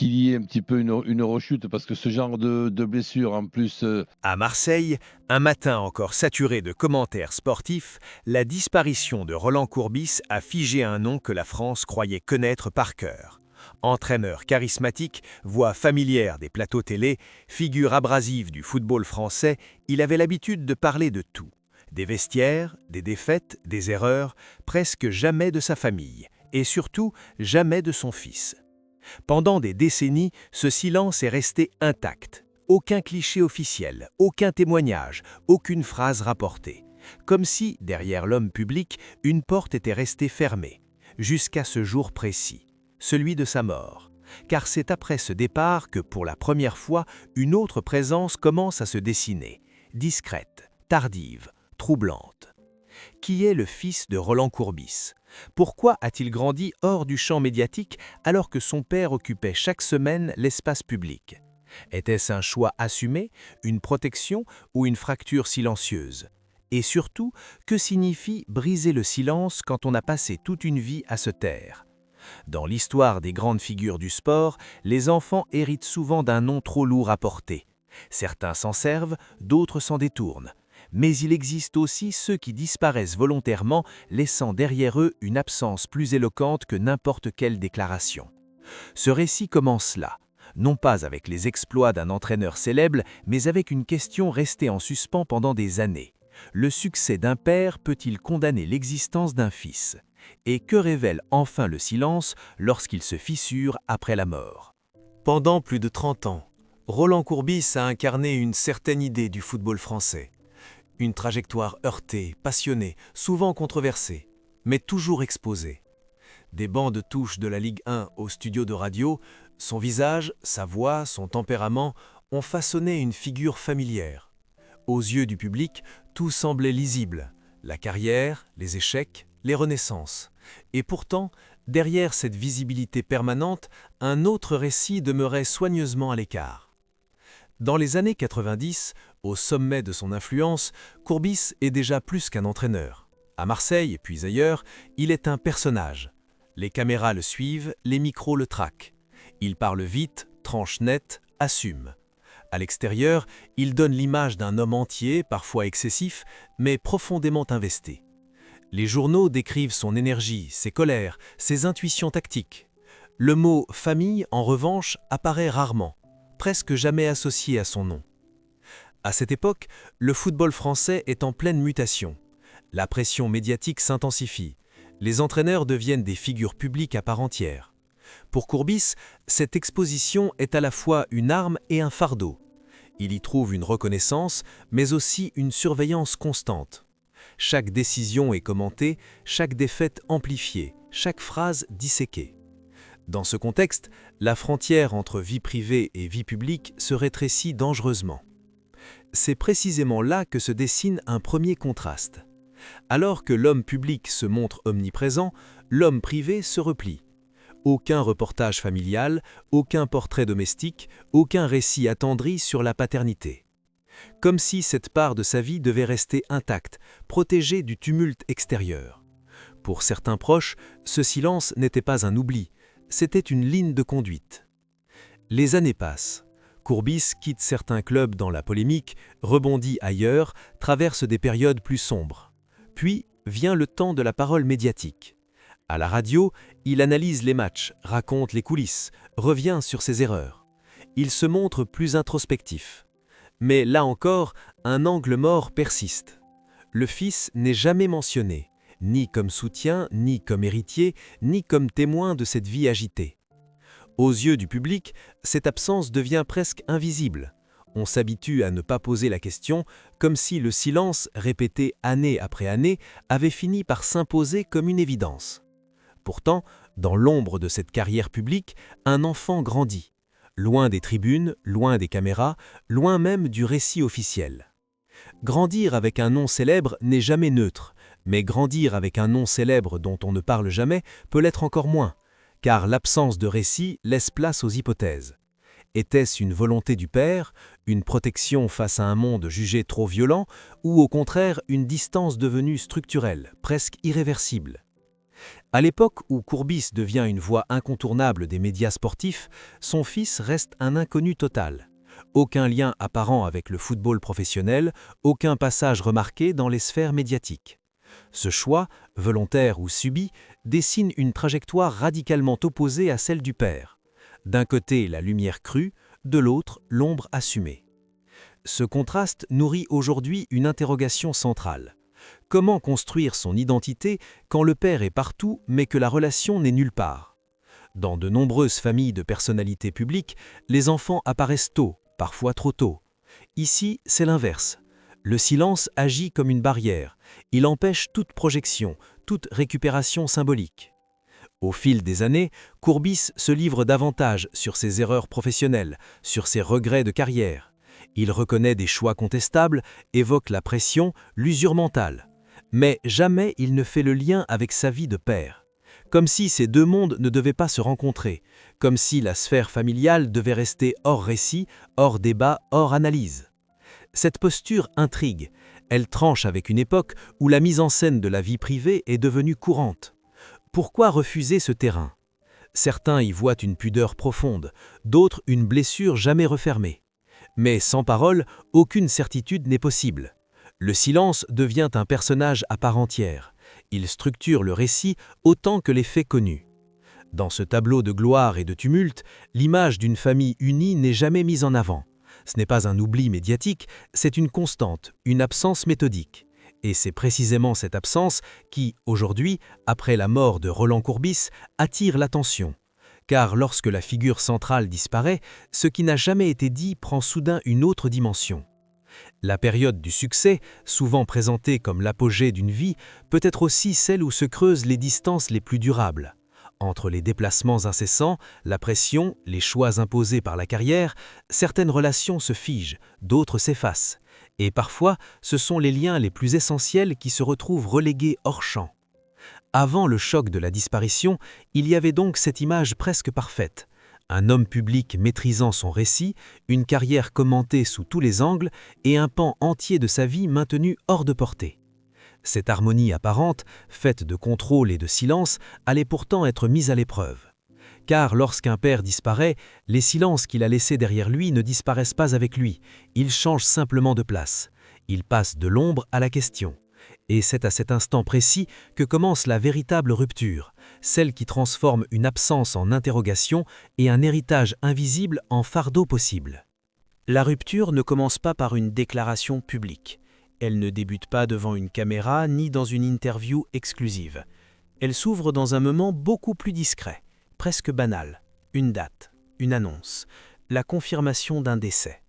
qu'il y ait un petit peu une rechute? Parce que ce genre de blessure en plus, À Marseille, un matin encore saturé de commentaires sportifs, la disparition de Roland Courbis a figé un nom que la France croyait connaître par cœur. Entraîneur charismatique, voix familière des plateaux télé, figure abrasive du football français, il avait l'habitude de parler de tout. Des vestiaires, des défaites, des erreurs, presque jamais de sa famille, et surtout jamais de son fils. Pendant des décennies, ce silence est resté intact. Aucun cliché officiel, aucun témoignage, aucune phrase rapportée. Comme si, derrière l'homme public, une porte était restée fermée, jusqu'à ce jour précis, celui de sa mort. Car c'est après ce départ que, pour la première fois, une autre présence commence à se dessiner, discrète, tardive, troublante. Qui est le fils de Roland Courbis? Pourquoi a-t-il grandi hors du champ médiatique alors que son père occupait chaque semaine l'espace public? Était-ce un choix assumé, une protection ou une fracture silencieuse? Et surtout, que signifie briser le silence quand on a passé toute une vie à se taire? Dans l'histoire des grandes figures du sport, les enfants héritent souvent d'un nom trop lourd à porter. Certains s'en servent, d'autres s'en détournent. Mais il existe aussi ceux qui disparaissent volontairement, laissant derrière eux une absence plus éloquente que n'importe quelle déclaration. Ce récit commence là, non pas avec les exploits d'un entraîneur célèbre, mais avec une question restée en suspens pendant des années. Le succès d'un père peut-il condamner l'existence d'un fils? Et que révèle enfin le silence lorsqu'il se fissure après la mort? Pendant plus de 30 ans, Roland Courbis a incarné une certaine idée du football français. Une trajectoire heurtée, passionnée, souvent controversée, mais toujours exposée. Des bancs de touche de la Ligue 1 au studio de radio, son visage, sa voix, son tempérament ont façonné une figure familière. Aux yeux du public, tout semblait lisible, la carrière, les échecs, les renaissances. Et pourtant, derrière cette visibilité permanente, un autre récit demeurait soigneusement à l'écart. Dans les années 90, au sommet de son influence, Courbis est déjà plus qu'un entraîneur. À Marseille et puis ailleurs, il est un personnage. Les caméras le suivent, les micros le traquent. Il parle vite, tranche net, assume. À l'extérieur, il donne l'image d'un homme entier, parfois excessif, mais profondément investi. Les journaux décrivent son énergie, ses colères, ses intuitions tactiques. Le mot « famille », en revanche, apparaît rarement, presque jamais associé à son nom. À cette époque, le football français est en pleine mutation. La pression médiatique s'intensifie. Les entraîneurs deviennent des figures publiques à part entière. Pour Courbis, cette exposition est à la fois une arme et un fardeau. Il y trouve une reconnaissance, mais aussi une surveillance constante. Chaque décision est commentée, chaque défaite amplifiée, chaque phrase disséquée. Dans ce contexte, la frontière entre vie privée et vie publique se rétrécit dangereusement. C'est précisément là que se dessine un premier contraste. Alors que l'homme public se montre omniprésent, l'homme privé se replie. Aucun reportage familial, aucun portrait domestique, aucun récit attendri sur la paternité. Comme si cette part de sa vie devait rester intacte, protégée du tumulte extérieur. Pour certains proches, ce silence n'était pas un oubli, c'était une ligne de conduite. Les années passent. Courbis quitte certains clubs dans la polémique, rebondit ailleurs, traverse des périodes plus sombres. Puis vient le temps de la parole médiatique. À la radio, il analyse les matchs, raconte les coulisses, revient sur ses erreurs. Il se montre plus introspectif. Mais là encore, un angle mort persiste. Le fils n'est jamais mentionné, ni comme soutien, ni comme héritier, ni comme témoin de cette vie agitée. Aux yeux du public, cette absence devient presque invisible. On s'habitue à ne pas poser la question, comme si le silence, répété année après année, avait fini par s'imposer comme une évidence. Pourtant, dans l'ombre de cette carrière publique, un enfant grandit. Loin des tribunes, loin des caméras, loin même du récit officiel. Grandir avec un nom célèbre n'est jamais neutre, mais grandir avec un nom célèbre dont on ne parle jamais peut l'être encore moins, car l'absence de récit laisse place aux hypothèses. Était-ce une volonté du père, une protection face à un monde jugé trop violent, ou au contraire une distance devenue structurelle, presque irréversible? À l'époque où Courbis devient une voix incontournable des médias sportifs, son fils reste un inconnu total. Aucun lien apparent avec le football professionnel, aucun passage remarqué dans les sphères médiatiques. Ce choix, volontaire ou subi, dessine une trajectoire radicalement opposée à celle du père. D'un côté, la lumière crue, de l'autre, l'ombre assumée. Ce contraste nourrit aujourd'hui une interrogation centrale. Comment construire son identité quand le père est partout mais que la relation n'est nulle part? Dans de nombreuses familles de personnalités publiques, les enfants apparaissent tôt, parfois trop tôt. Ici, c'est l'inverse. Le silence agit comme une barrière. Il empêche toute projection, toute récupération symbolique. Au fil des années, Courbis se livre davantage sur ses erreurs professionnelles, sur ses regrets de carrière. Il reconnaît des choix contestables, évoque la pression, l'usure mentale. Mais jamais il ne fait le lien avec sa vie de père. Comme si ces deux mondes ne devaient pas se rencontrer, comme si la sphère familiale devait rester hors récit, hors débat, hors analyse. Cette posture intrigue. Elle tranche avec une époque où la mise en scène de la vie privée est devenue courante. Pourquoi refuser ce terrain? Certains y voient une pudeur profonde, d'autres une blessure jamais refermée. Mais sans parole, aucune certitude n'est possible. Le silence devient un personnage à part entière. Il structure le récit autant que les faits connus. Dans ce tableau de gloire et de tumulte, l'image d'une famille unie n'est jamais mise en avant. Ce n'est pas un oubli médiatique, c'est une constante, une absence méthodique. Et c'est précisément cette absence qui, aujourd'hui, après la mort de Roland Courbis, attire l'attention. Car lorsque la figure centrale disparaît, ce qui n'a jamais été dit prend soudain une autre dimension. La période du succès, souvent présentée comme l'apogée d'une vie, peut être aussi celle où se creusent les distances les plus durables. Entre les déplacements incessants, la pression, les choix imposés par la carrière, certaines relations se figent, d'autres s'effacent. Et parfois, ce sont les liens les plus essentiels qui se retrouvent relégués hors champ. Avant le choc de la disparition, il y avait donc cette image presque parfaite. Un homme public maîtrisant son récit, une carrière commentée sous tous les angles et un pan entier de sa vie maintenu hors de portée. Cette harmonie apparente, faite de contrôle et de silence, allait pourtant être mise à l'épreuve. Car lorsqu'un père disparaît, les silences qu'il a laissés derrière lui ne disparaissent pas avec lui, ils changent simplement de place. Ils passent de l'ombre à la question. Et c'est à cet instant précis que commence la véritable rupture, celle qui transforme une absence en interrogation et un héritage invisible en fardeau possible. La rupture ne commence pas par une déclaration publique. Elle ne débute pas devant une caméra ni dans une interview exclusive. Elle s'ouvre dans un moment beaucoup plus discret, presque banal. Une date, une annonce, la confirmation d'un décès.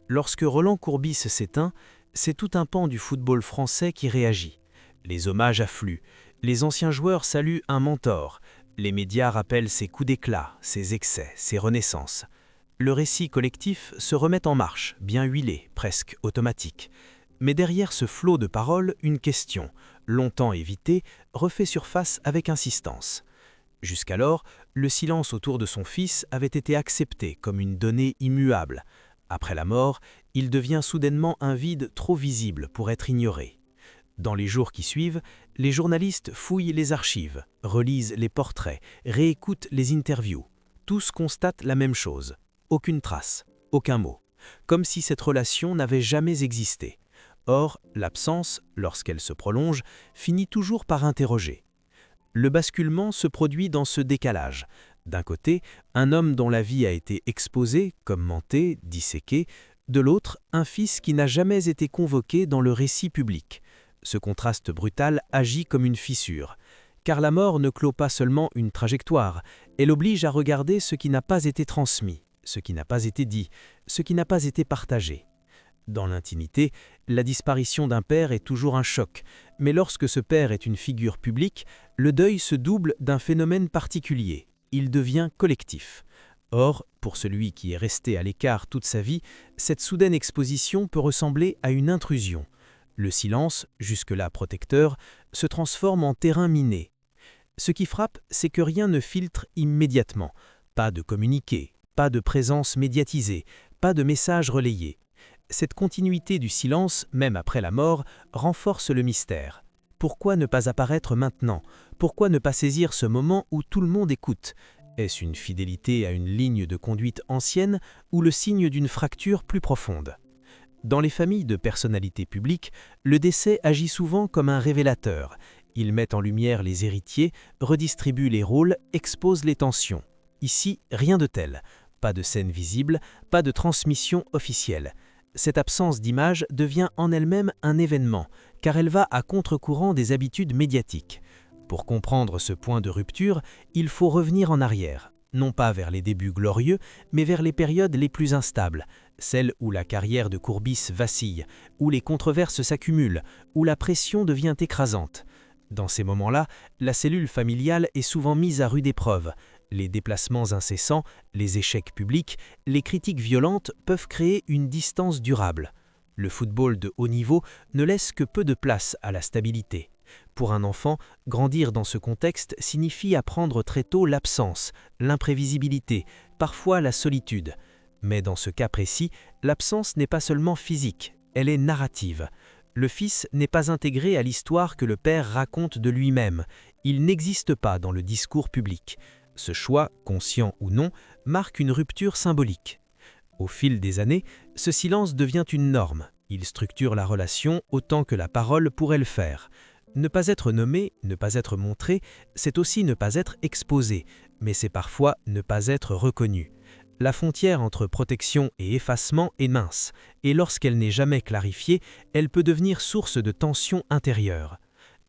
Lorsque Roland Courbis s'éteint, c'est tout un pan du football français qui réagit. Les hommages affluent, les anciens joueurs saluent un mentor, les médias rappellent ses coups d'éclat, ses excès, ses renaissances. Le récit collectif se remet en marche, bien huilé, presque automatique. Mais derrière ce flot de paroles, une question, longtemps évitée, refait surface avec insistance. Jusqu'alors, le silence autour de son fils avait été accepté comme une donnée immuable. Après la mort, il devient soudainement un vide trop visible pour être ignoré. Dans les jours qui suivent, les journalistes fouillent les archives, relisent les portraits, réécoutent les interviews. Tous constatent la même chose. Aucune trace, aucun mot. Comme si cette relation n'avait jamais existé. Or, l'absence, lorsqu'elle se prolonge, finit toujours par interroger. Le basculement se produit dans ce décalage. D'un côté, un homme dont la vie a été exposée, commentée, disséquée. De l'autre, un fils qui n'a jamais été convoqué dans le récit public. Ce contraste brutal agit comme une fissure. Car la mort ne clôt pas seulement une trajectoire, elle oblige à regarder ce qui n'a pas été transmis, ce qui n'a pas été dit, ce qui n'a pas été partagé. Dans l'intimité, la disparition d'un père est toujours un choc, mais lorsque ce père est une figure publique, le deuil se double d'un phénomène particulier. Il devient collectif. Or, pour celui qui est resté à l'écart toute sa vie, cette soudaine exposition peut ressembler à une intrusion. Le silence, jusque-là protecteur, se transforme en terrain miné. Ce qui frappe, c'est que rien ne filtre immédiatement. Pas de communiqué, pas de présence médiatisée, pas de message relayé. Cette continuité du silence, même après la mort, renforce le mystère. Pourquoi ne pas apparaître maintenant? Pourquoi ne pas saisir ce moment où tout le monde écoute? Est-ce une fidélité à une ligne de conduite ancienne ou le signe d'une fracture plus profonde? Dans les familles de personnalités publiques, le décès agit souvent comme un révélateur. Il met en lumière les héritiers, redistribue les rôles, expose les tensions. Ici, rien de tel. Pas de scène visible, pas de transmission officielle. Cette absence d'image devient en elle-même un événement, car elle va à contre-courant des habitudes médiatiques. Pour comprendre ce point de rupture, il faut revenir en arrière, non pas vers les débuts glorieux, mais vers les périodes les plus instables, celles où la carrière de Courbis vacille, où les controverses s'accumulent, où la pression devient écrasante. Dans ces moments-là, la cellule familiale est souvent mise à rude épreuve. Les déplacements incessants, les échecs publics, les critiques violentes peuvent créer une distance durable. Le football de haut niveau ne laisse que peu de place à la stabilité. Pour un enfant, grandir dans ce contexte signifie apprendre très tôt l'absence, l'imprévisibilité, parfois la solitude. Mais dans ce cas précis, l'absence n'est pas seulement physique, elle est narrative. Le fils n'est pas intégré à l'histoire que le père raconte de lui-même. Il n'existe pas dans le discours public. Ce choix, conscient ou non, marque une rupture symbolique. Au fil des années, ce silence devient une norme. Il structure la relation autant que la parole pourrait le faire. Ne pas être nommé, ne pas être montré, c'est aussi ne pas être exposé, mais c'est parfois ne pas être reconnu. La frontière entre protection et effacement est mince, et lorsqu'elle n'est jamais clarifiée, elle peut devenir source de tensions intérieures.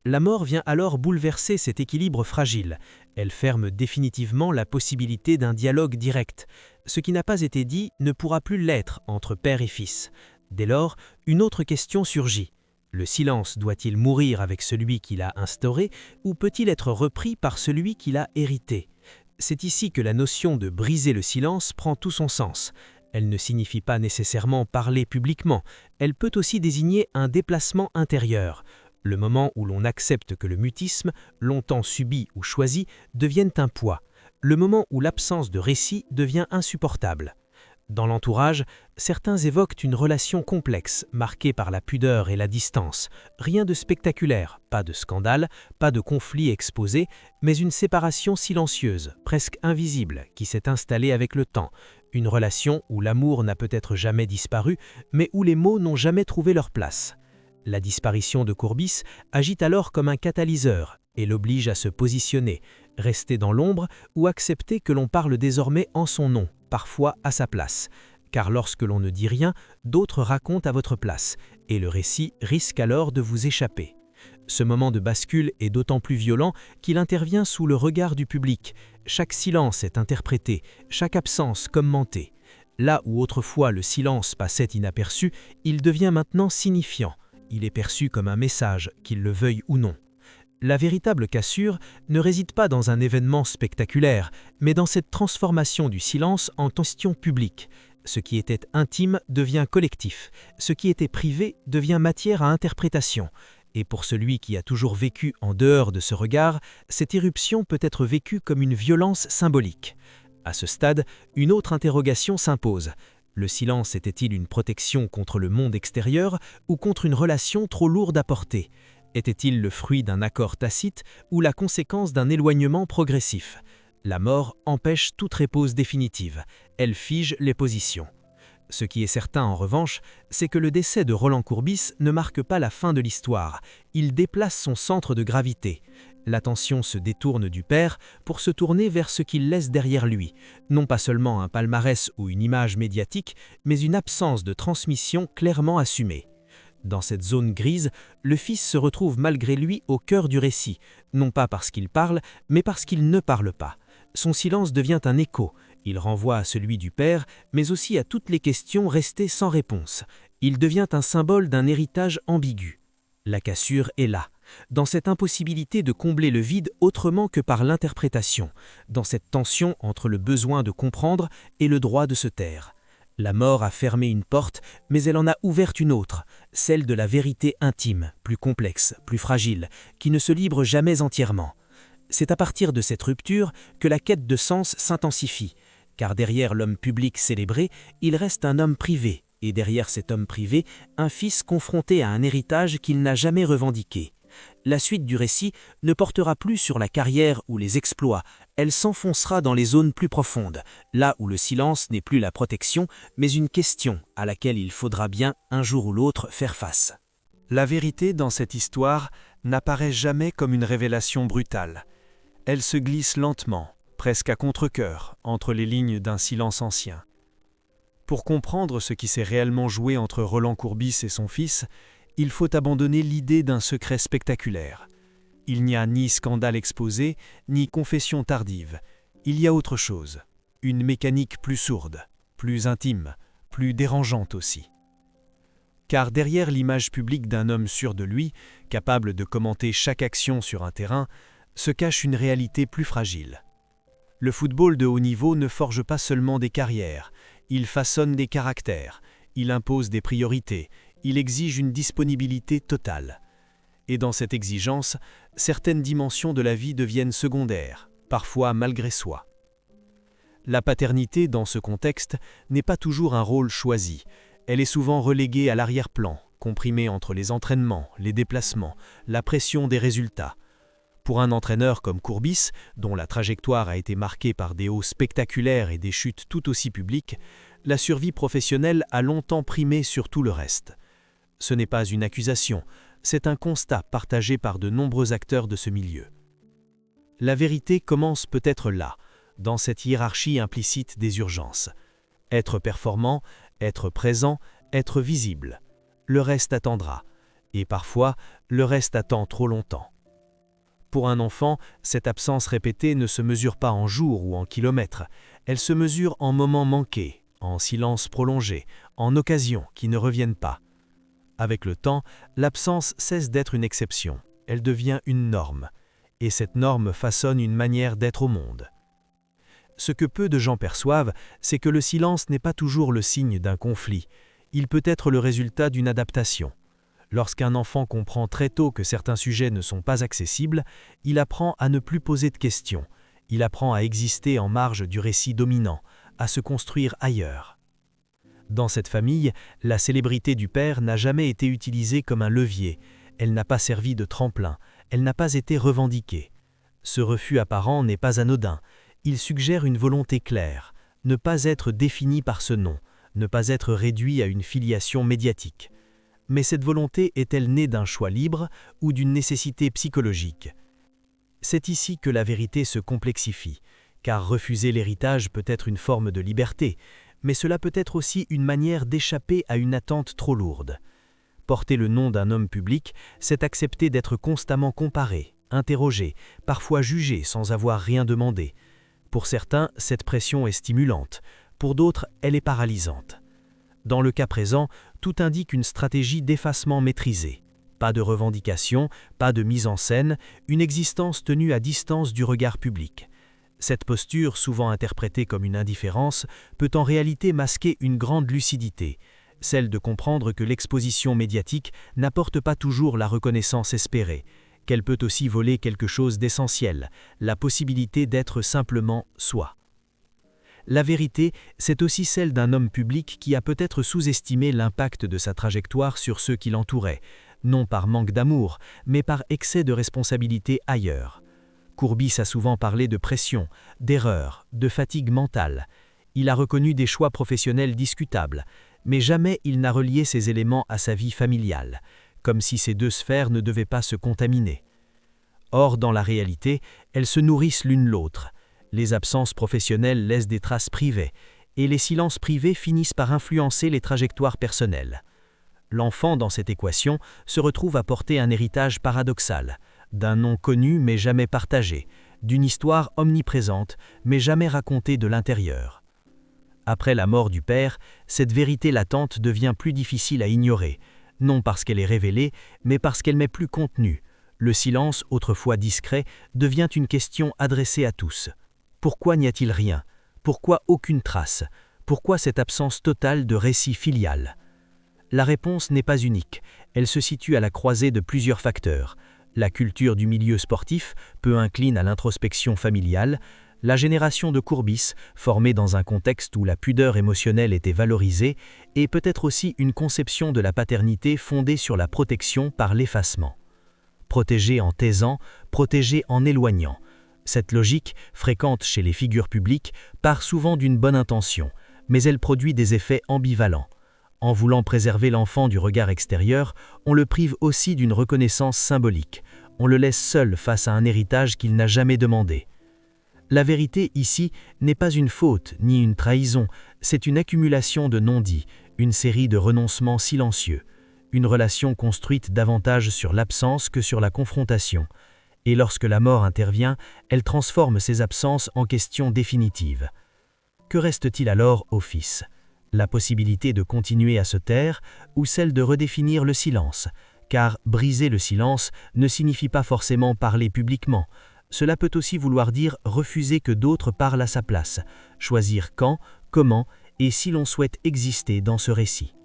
La mort vient alors bouleverser cet équilibre fragile. Elle ferme définitivement la possibilité d'un dialogue direct. Ce qui n'a pas été dit ne pourra plus l'être entre père et fils. Dès lors, une autre question surgit. Le silence doit-il mourir avec celui qui l'a instauré ou peut-il être repris par celui qui l'a hérité? C'est ici que la notion de briser le silence prend tout son sens. Elle ne signifie pas nécessairement parler publiquement, elle peut aussi désigner un déplacement intérieur. Le moment où l'on accepte que le mutisme, longtemps subi ou choisi, devienne un poids. Le moment où l'absence de récit devient insupportable. Dans l'entourage, certains évoquent une relation complexe, marquée par la pudeur et la distance. Rien de spectaculaire, pas de scandale, pas de conflit exposé, mais une séparation silencieuse, presque invisible, qui s'est installée avec le temps. Une relation où l'amour n'a peut-être jamais disparu, mais où les mots n'ont jamais trouvé leur place. La disparition de Courbis agit alors comme un catalyseur et l'oblige à se positionner, rester dans l'ombre ou accepter que l'on parle désormais en son nom, parfois à sa place. Car lorsque l'on ne dit rien, d'autres racontent à votre place, et le récit risque alors de vous échapper. Ce moment de bascule est d'autant plus violent qu'il intervient sous le regard du public. Chaque silence est interprété, chaque absence commentée. Là où autrefois le silence passait inaperçu, il devient maintenant signifiant. Il est perçu comme un message, qu'il le veuille ou non. La véritable cassure ne réside pas dans un événement spectaculaire, mais dans cette transformation du silence en question publique. Ce qui était intime devient collectif, ce qui était privé devient matière à interprétation. Et pour celui qui a toujours vécu en dehors de ce regard, cette éruption peut être vécue comme une violence symbolique. À ce stade, une autre interrogation s'impose. Le silence était-il une protection contre le monde extérieur ou contre une relation trop lourde à porter? Était-il le fruit d'un accord tacite ou la conséquence d'un éloignement progressif? La mort empêche toute réponse définitive. Elle fige les positions. Ce qui est certain en revanche, c'est que le décès de Roland Courbis ne marque pas la fin de l'histoire. Il déplace son centre de gravité. L'attention se détourne du père pour se tourner vers ce qu'il laisse derrière lui. Non pas seulement un palmarès ou une image médiatique, mais une absence de transmission clairement assumée. Dans cette zone grise, le fils se retrouve malgré lui au cœur du récit, non pas parce qu'il parle, mais parce qu'il ne parle pas. Son silence devient un écho. Il renvoie à celui du père, mais aussi à toutes les questions restées sans réponse. Il devient un symbole d'un héritage ambigu. La cassure est là, dans cette impossibilité de combler le vide autrement que par l'interprétation, dans cette tension entre le besoin de comprendre et le droit de se taire. La mort a fermé une porte, mais elle en a ouvert une autre, celle de la vérité intime, plus complexe, plus fragile, qui ne se livre jamais entièrement. C'est à partir de cette rupture que la quête de sens s'intensifie, car derrière l'homme public célébré, il reste un homme privé, et derrière cet homme privé, un fils confronté à un héritage qu'il n'a jamais revendiqué. La suite du récit ne portera plus sur la carrière ou les exploits, elle s'enfoncera dans les zones plus profondes, là où le silence n'est plus la protection, mais une question à laquelle il faudra bien, un jour ou l'autre, faire face. La vérité dans cette histoire n'apparaît jamais comme une révélation brutale. Elle se glisse lentement, presque à contre-cœur, entre les lignes d'un silence ancien. Pour comprendre ce qui s'est réellement joué entre Roland Courbis et son fils, il faut abandonner l'idée d'un secret spectaculaire. Il n'y a ni scandale exposé, ni confession tardive. Il y a autre chose, une mécanique plus sourde, plus intime, plus dérangeante aussi. Car derrière l'image publique d'un homme sûr de lui, capable de commenter chaque action sur un terrain, se cache une réalité plus fragile. Le football de haut niveau ne forge pas seulement des carrières, il façonne des caractères, il impose des priorités, il exige une disponibilité totale. Et dans cette exigence, certaines dimensions de la vie deviennent secondaires, parfois malgré soi. La paternité, dans ce contexte, n'est pas toujours un rôle choisi. Elle est souvent reléguée à l'arrière-plan, comprimée entre les entraînements, les déplacements, la pression des résultats. Pour un entraîneur comme Courbis, dont la trajectoire a été marquée par des hauts spectaculaires et des chutes tout aussi publiques, la survie professionnelle a longtemps primé sur tout le reste. Ce n'est pas une accusation, c'est un constat partagé par de nombreux acteurs de ce milieu. La vérité commence peut-être là, dans cette hiérarchie implicite des urgences. Être performant, être présent, être visible. Le reste attendra. Et parfois, le reste attend trop longtemps. Pour un enfant, cette absence répétée ne se mesure pas en jours ou en kilomètres. Elle se mesure en moments manqués, en silence prolongé, en occasions qui ne reviennent pas. Avec le temps, l'absence cesse d'être une exception. Elle devient une norme. Et cette norme façonne une manière d'être au monde. Ce que peu de gens perçoivent, c'est que le silence n'est pas toujours le signe d'un conflit. Il peut être le résultat d'une adaptation. Lorsqu'un enfant comprend très tôt que certains sujets ne sont pas accessibles, il apprend à ne plus poser de questions. Il apprend à exister en marge du récit dominant, à se construire ailleurs. Dans cette famille, la célébrité du père n'a jamais été utilisée comme un levier. Elle n'a pas servi de tremplin. Elle n'a pas été revendiquée. Ce refus apparent n'est pas anodin. Il suggère une volonté claire, ne pas être défini par ce nom, ne pas être réduit à une filiation médiatique. Mais cette volonté est-elle née d'un choix libre ou d'une nécessité psychologique? C'est ici que la vérité se complexifie, car refuser l'héritage peut être une forme de liberté, mais cela peut être aussi une manière d'échapper à une attente trop lourde. Porter le nom d'un homme public, c'est accepter d'être constamment comparé, interrogé, parfois jugé sans avoir rien demandé. Pour certains, cette pression est stimulante, pour d'autres, elle est paralysante. Dans le cas présent, tout indique une stratégie d'effacement maîtrisée. Pas de revendication, pas de mise en scène, une existence tenue à distance du regard public. Cette posture, souvent interprétée comme une indifférence, peut en réalité masquer une grande lucidité, celle de comprendre que l'exposition médiatique n'apporte pas toujours la reconnaissance espérée, qu'elle peut aussi voler quelque chose d'essentiel, la possibilité d'être simplement soi. La vérité, c'est aussi celle d'un homme public qui a peut-être sous-estimé l'impact de sa trajectoire sur ceux qui l'entouraient, non par manque d'amour, mais par excès de responsabilité ailleurs. Courbis a souvent parlé de pression, d'erreur, de fatigue mentale. Il a reconnu des choix professionnels discutables, mais jamais il n'a relié ces éléments à sa vie familiale, comme si ces deux sphères ne devaient pas se contaminer. Or, dans la réalité, elles se nourrissent l'une l'autre. Les absences professionnelles laissent des traces privées, et les silences privés finissent par influencer les trajectoires personnelles. L'enfant, dans cette équation, se retrouve à porter un héritage paradoxal, d'un nom connu mais jamais partagé, d'une histoire omniprésente mais jamais racontée de l'intérieur. Après la mort du père, cette vérité latente devient plus difficile à ignorer, non parce qu'elle est révélée, mais parce qu'elle met plus contenu. Le silence, autrefois discret, devient une question adressée à tous. Pourquoi n'y a-t-il rien? Pourquoi aucune trace? Pourquoi cette absence totale de récit filial? La réponse n'est pas unique, elle se situe à la croisée de plusieurs facteurs. La culture du milieu sportif, peu incline à l'introspection familiale, la génération de Courbis, formée dans un contexte où la pudeur émotionnelle était valorisée, et peut-être aussi une conception de la paternité fondée sur la protection par l'effacement. protéger en taisant, protéger en éloignant. Cette logique, fréquente chez les figures publiques, part souvent d'une bonne intention, mais elle produit des effets ambivalents. En voulant préserver l'enfant du regard extérieur, on le prive aussi d'une reconnaissance symbolique. On le laisse seul face à un héritage qu'il n'a jamais demandé. La vérité ici n'est pas une faute ni une trahison, c'est une accumulation de non-dits, une série de renoncements silencieux, une relation construite davantage sur l'absence que sur la confrontation. Et lorsque la mort intervient, elle transforme ces absences en questions définitives. Que reste-t-il alors au fils ? La possibilité de continuer à se taire ou celle de redéfinir le silence ? Car briser le silence ne signifie pas forcément parler publiquement. Cela peut aussi vouloir dire refuser que d'autres parlent à sa place, choisir quand, comment et si l'on souhaite exister dans ce récit.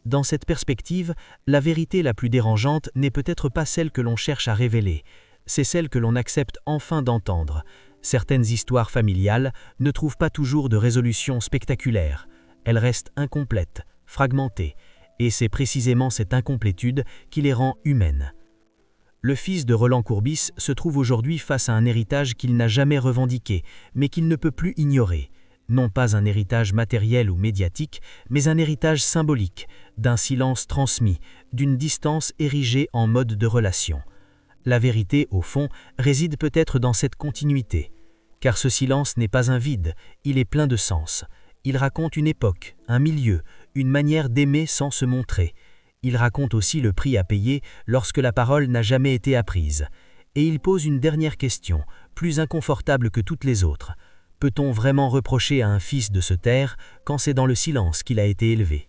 Dans cette perspective, la vérité la plus dérangeante n'est peut-être pas celle que l'on cherche à révéler, c'est celle que l'on accepte enfin d'entendre. Certaines histoires familiales ne trouvent pas toujours de résolution spectaculaire. Elles restent incomplètes, fragmentées, et c'est précisément cette incomplétude qui les rend humaines. Le fils de Roland Courbis se trouve aujourd'hui face à un héritage qu'il n'a jamais revendiqué, mais qu'il ne peut plus ignorer. Non pas un héritage matériel ou médiatique, mais un héritage symbolique, d'un silence transmis, d'une distance érigée en mode de relation. La vérité, au fond, réside peut-être dans cette continuité. Car ce silence n'est pas un vide, il est plein de sens. Il raconte une époque, un milieu, une manière d'aimer sans se montrer. Il raconte aussi le prix à payer lorsque la parole n'a jamais été apprise. Et il pose une dernière question, plus inconfortable que toutes les autres. Peut-on vraiment reprocher à un fils de se taire quand c'est dans le silence qu'il a été élevé ?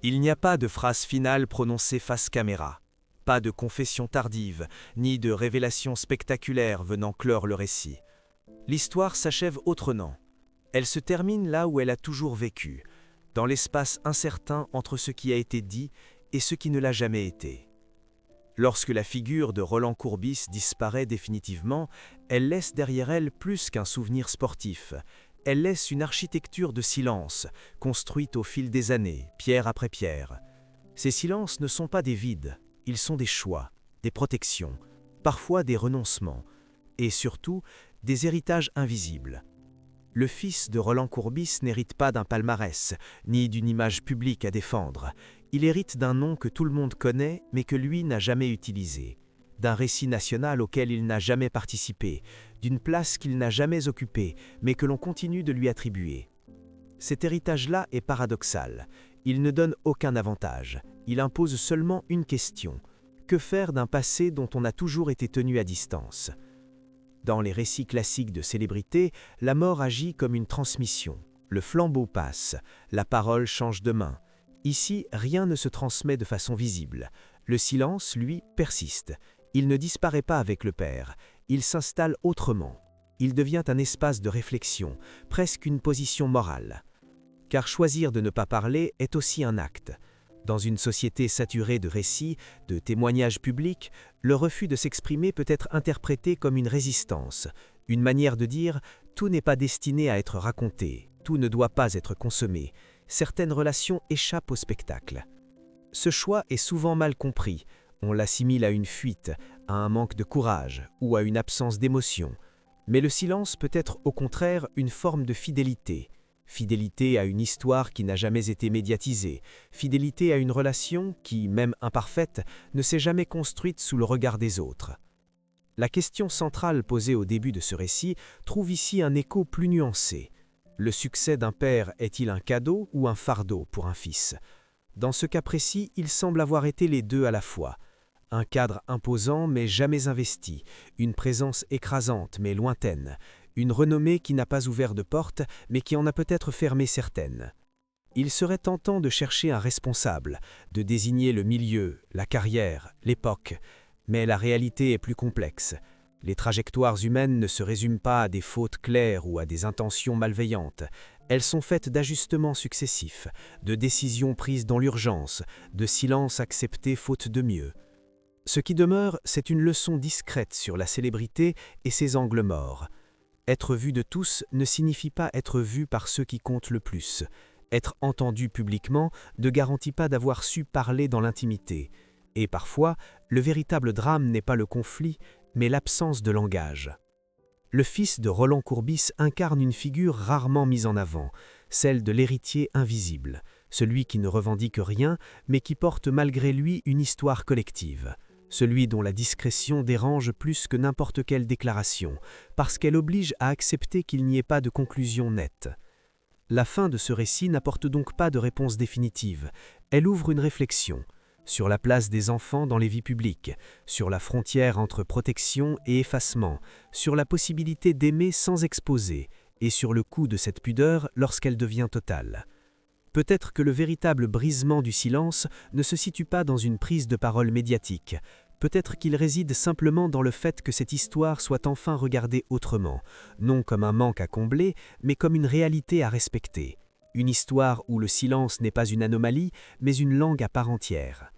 Il n'y a pas de phrase finale prononcée face caméra. Pas de confession tardive, ni de révélation spectaculaire venant clore le récit. L'histoire s'achève autrement. Elle se termine là où elle a toujours vécu, dans l'espace incertain entre ce qui a été dit et ce qui ne l'a jamais été. Lorsque la figure de Roland Courbis disparaît définitivement, elle laisse derrière elle plus qu'un souvenir sportif. Elle laisse une architecture de silence, construite au fil des années, pierre après pierre. Ces silences ne sont pas des vides, ils sont des choix, des protections, parfois des renoncements, et surtout des héritages invisibles. Le fils de Roland Courbis n'hérite pas d'un palmarès, ni d'une image publique à défendre. Il hérite d'un nom que tout le monde connaît, mais que lui n'a jamais utilisé, d'un récit national auquel il n'a jamais participé, d'une place qu'il n'a jamais occupée, mais que l'on continue de lui attribuer. Cet héritage-là est paradoxal. Il ne donne aucun avantage. Il impose seulement une question. Que faire d'un passé dont on a toujours été tenu à distance ? Dans les récits classiques de célébrité, la mort agit comme une transmission. Le flambeau passe, la parole change de main. Ici, rien ne se transmet de façon visible. Le silence, lui, persiste. Il ne disparaît pas avec le père. Il s'installe autrement. Il devient un espace de réflexion, presque une position morale. Car choisir de ne pas parler est aussi un acte. Dans une société saturée de récits, de témoignages publics, le refus de s'exprimer peut être interprété comme une résistance, une manière de dire « tout n'est pas destiné à être raconté, tout ne doit pas être consommé, certaines relations échappent au spectacle ». Ce choix est souvent mal compris, on l'assimile à une fuite, à un manque de courage ou à une absence d'émotion. Mais le silence peut être au contraire une forme de fidélité. Fidélité à une histoire qui n'a jamais été médiatisée, fidélité à une relation qui, même imparfaite, ne s'est jamais construite sous le regard des autres. La question centrale posée au début de ce récit trouve ici un écho plus nuancé. Le succès d'un père est-il un cadeau ou un fardeau pour un fils ? Dans ce cas précis, il semble avoir été les deux à la fois. Un cadre imposant mais jamais investi, une présence écrasante mais lointaine, une renommée qui n'a pas ouvert de porte, mais qui en a peut-être fermé certaines. Il serait tentant de chercher un responsable, de désigner le milieu, la carrière, l'époque, mais la réalité est plus complexe. Les trajectoires humaines ne se résument pas à des fautes claires ou à des intentions malveillantes. Elles sont faites d'ajustements successifs, de décisions prises dans l'urgence, de silences acceptés faute de mieux. Ce qui demeure, c'est une leçon discrète sur la célébrité et ses angles morts. Être vu de tous ne signifie pas être vu par ceux qui comptent le plus. Être entendu publiquement ne garantit pas d'avoir su parler dans l'intimité. Et parfois, le véritable drame n'est pas le conflit, mais l'absence de langage. Le fils de Roland Courbis incarne une figure rarement mise en avant, celle de l'héritier invisible, celui qui ne revendique rien, mais qui porte malgré lui une histoire collective, celui dont la discrétion dérange plus que n'importe quelle déclaration, parce qu'elle oblige à accepter qu'il n'y ait pas de conclusion nette. La fin de ce récit n'apporte donc pas de réponse définitive, elle ouvre une réflexion sur la place des enfants dans les vies publiques, sur la frontière entre protection et effacement, sur la possibilité d'aimer sans exposer, et sur le coût de cette pudeur lorsqu'elle devient totale. Peut-être que le véritable brisement du silence ne se situe pas dans une prise de parole médiatique, peut-être qu'il réside simplement dans le fait que cette histoire soit enfin regardée autrement, non comme un manque à combler, mais comme une réalité à respecter. Une histoire où le silence n'est pas une anomalie, mais une langue à part entière.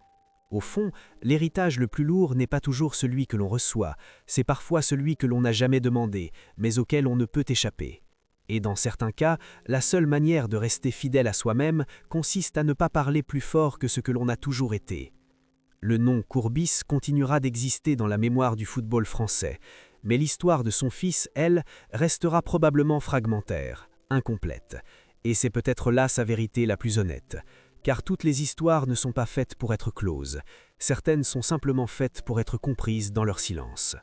Au fond, l'héritage le plus lourd n'est pas toujours celui que l'on reçoit, c'est parfois celui que l'on n'a jamais demandé, mais auquel on ne peut échapper. Et dans certains cas, la seule manière de rester fidèle à soi-même consiste à ne pas parler plus fort que ce que l'on a toujours été. Le nom Courbis continuera d'exister dans la mémoire du football français, mais l'histoire de son fils, elle, restera probablement fragmentaire, incomplète. Et c'est peut-être là sa vérité la plus honnête. Car toutes les histoires ne sont pas faites pour être closes, certaines sont simplement faites pour être comprises dans leur silence.